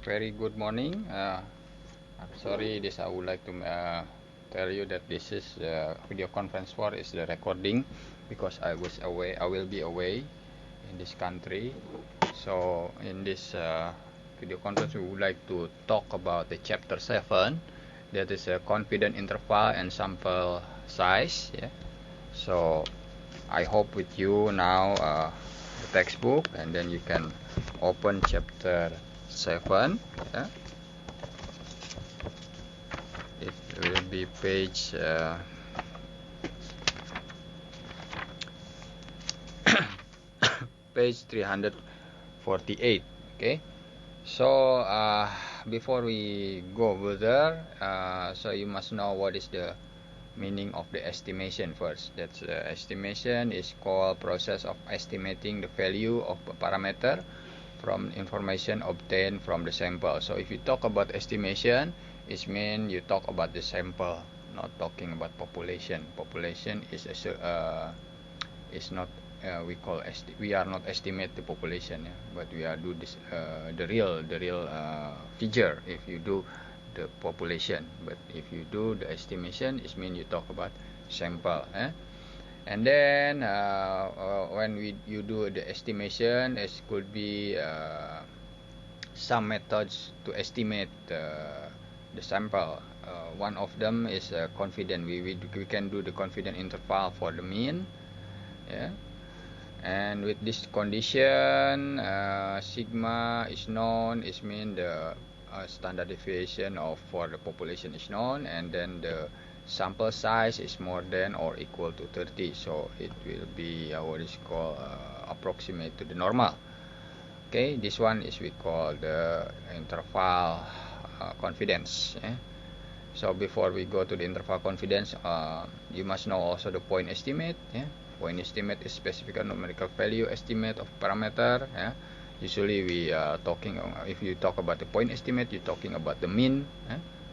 Very good morning. I'm sorry, this I would like to tell you that this is video conference for is the recording because I was away. I will be away in this country. So in this video conference, we would like to talk about the chapter 7. That is a confidence interval and sample size. Yeah. So I hope with you now the textbook, and then you can open chapter 7. Yeah. It will be page page 348. Okay, so before we go further, so you must know what is the meaning of the estimation first. That's estimation is called process of estimating the value of a parameter from information obtained from the sample. So if you talk about estimation, it means you talk about the sample, not talking about population. Population is not we are not estimate the population, yeah, but we are do this the real figure if you do the population. But if you do the estimation, it means you talk about sample. And then when you do the estimation, it could be some methods to estimate the sample. One of them is confidence. We can do the confidence interval for the mean. Yeah. And with this condition, sigma is known. It means the standard deviation for the population is known, and then the sample size is more than or equal to 30. So it will be what is called approximate to the normal. Okay, this one is we call the interval confidence. So before we go to the interval confidence, you must know also the point estimate. Point estimate is specific numerical value estimate of parameter. Usually we are talking, if you talk about the point estimate, you're talking about the mean,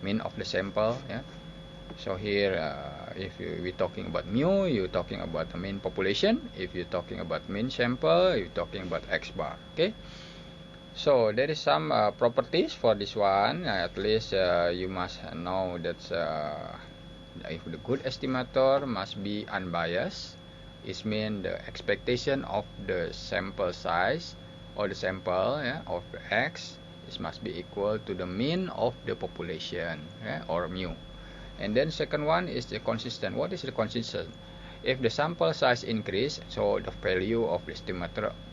mean of the sample. So here, if we're talking about mu, you're talking about the mean population. If you're talking about mean sample, you're talking about x bar. Okay. So there is some properties for this one. At least you must know that if the good estimator must be unbiased. It means the expectation of the sample size or the sample of x must be equal to the mean of the population, or mu. And then second one is the consistent. What is the consistent? If the sample size increase, so the value of the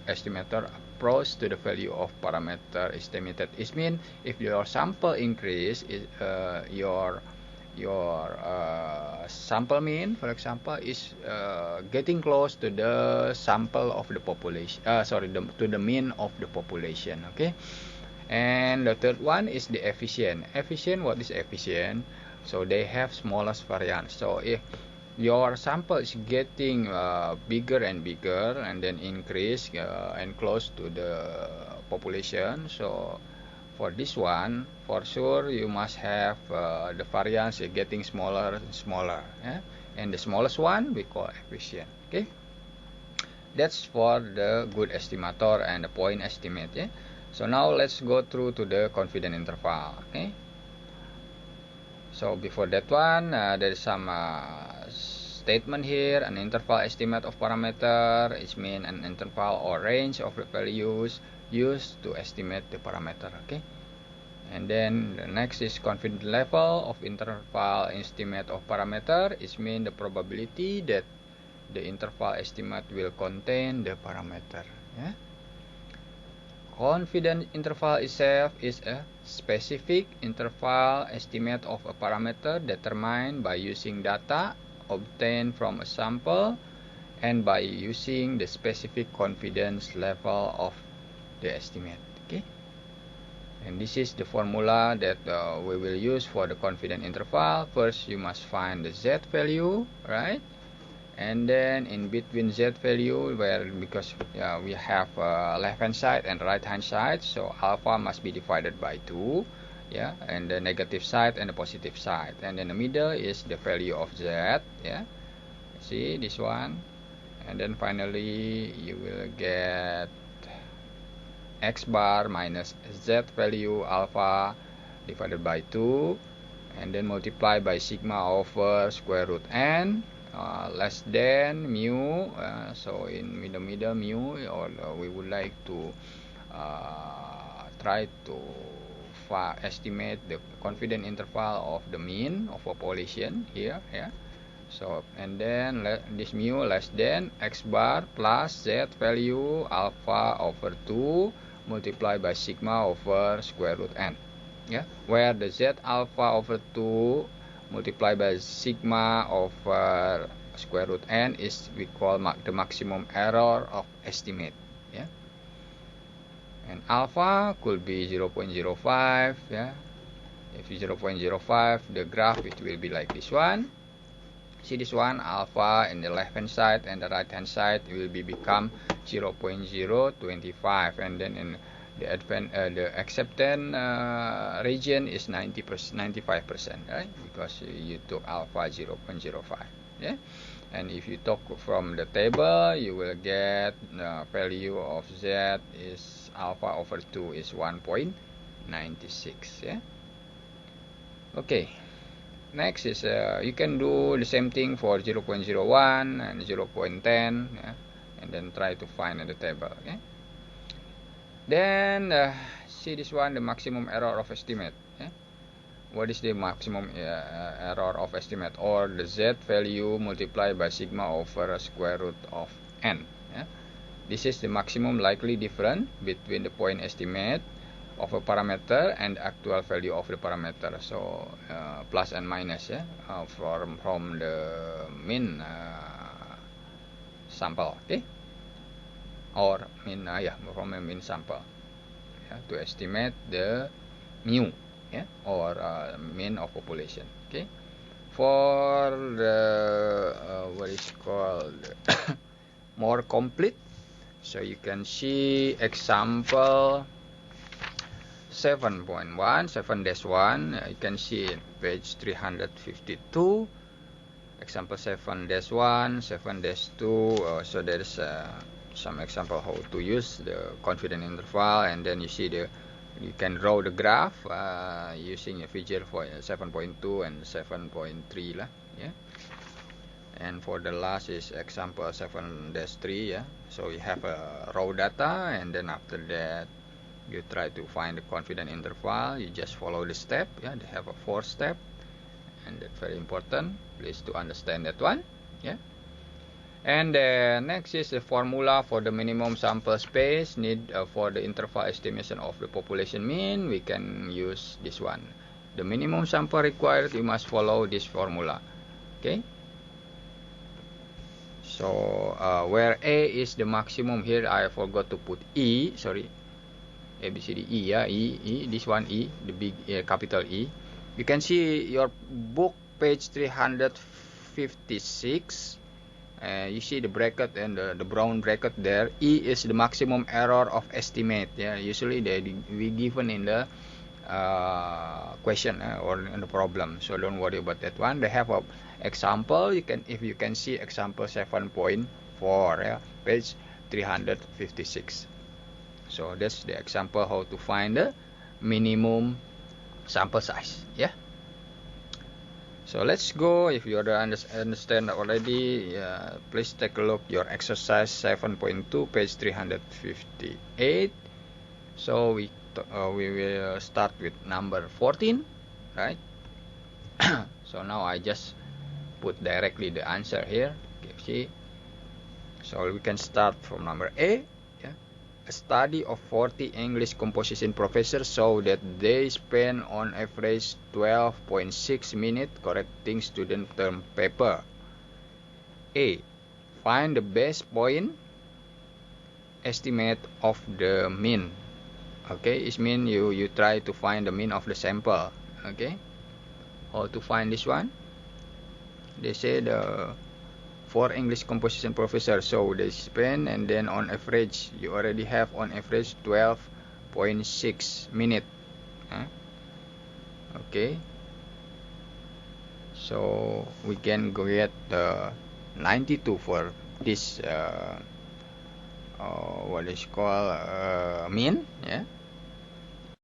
estimator approach to the value of parameter estimated. It means if your sample increase, your sample mean, for example, is getting close to the sample of the population. To the mean of the population. Okay. And the third one is the efficient. Efficient. What is efficient? So they have smallest variance. So if your sample is getting bigger and bigger, and then increase and close to the population, so for this one, for sure, you must have the variance getting smaller and smaller. And the smallest one we call efficient. Okay, that's for the good estimator and the point estimate. So now let's go through to the confidence interval. Okay. So before that one, there is some statement here. An interval estimate of parameter is mean an interval or range of the values used to estimate the parameter. Okay. And then the next is confidence level of interval estimate of parameter. It means the probability that the interval estimate will contain the parameter. Confidence interval itself is a specific interval estimate of a parameter determined by using data obtained from a sample and by using the specific confidence level of the estimate. Okay. And this is the formula that we will use for the confidence interval. First, you must find the z value, right? And then in between z value, because we have left hand side and right hand side, so alpha must be divided by 2, and the negative side and the positive side. And then the middle is the value of z, see this one. And then finally you will get x bar minus z value alpha divided by 2, and then multiply by sigma over square root n less than mu. So in the middle mu, or we would like to try to estimate the confidence interval of the mean of population here. So, and then this mu less than x bar plus z value alpha over 2 multiplied by sigma over square root n. Where the z alpha over 2 multiplied by sigma over square root n is we call the maximum error of estimate. And alpha could be 0.05. If 0.05, the graph it will be like this one. See this one, alpha in the left hand side and the right hand side will become 0.025, and then in the acceptance region is 95%, right? Because you took alpha 0.05. And if you talk from the table, you will get the value of z is alpha over 2 is 1.96. Okay. Next is you can do the same thing for 0.01 and 0.10, and then try to find in the table. Then see this one, the maximum error of estimate. What is the maximum error of estimate, or the z value multiplied by sigma over square root of n? This is the maximum likely difference between the point estimate of a parameter and the actual value of the parameter. So plus and minus, from the mean sample, or mean from a mean sample, to estimate the mu, or mean of population. For the what is called more complete, so you can see example 7.1, 7-1, you can see in page 352, example 7-1, 7-2, so there is some example how to use the confidence interval, and then you see you can draw the graph using a figure for 7.2 and 7.3 and for the last is example 7-3, so you have a raw data, and then after that you try to find the confidence interval. You just follow the step. They have a 4 step, and that's very important. Please to understand that one. And next is the formula for the minimum sample space need for the interval estimation of the population mean. We can use this one. The minimum sample required, you must follow this formula. So where A is the maximum, here I forgot to put E. Sorry. A, B, C, D, E, E, this one E, the big capital E. You can see your book page 356. You see the bracket and the brown bracket there. E is the maximum error of estimate. Usually we given in the question or in the problem. So don't worry about that one. They have a example. If you can see example 7.4, page 356. So that's the example how to find the minimum sample size. So let's go. If you understand already, please take a look your exercise 7.2, page 358. So we will start with number 14, right? So now I just put directly the answer here. See. So we can start from number A. A study of 40 English composition professors showed that they spend on average 12.6 minutes correcting student term paper. A. Find the base point estimate of the mean. It means you try to find the mean of the sample. How to find this one? They say the 4 English composition professors, so they spend, and then on average you already have on average 12.6 minutes. So we can get 92 for this what is called mean, yeah.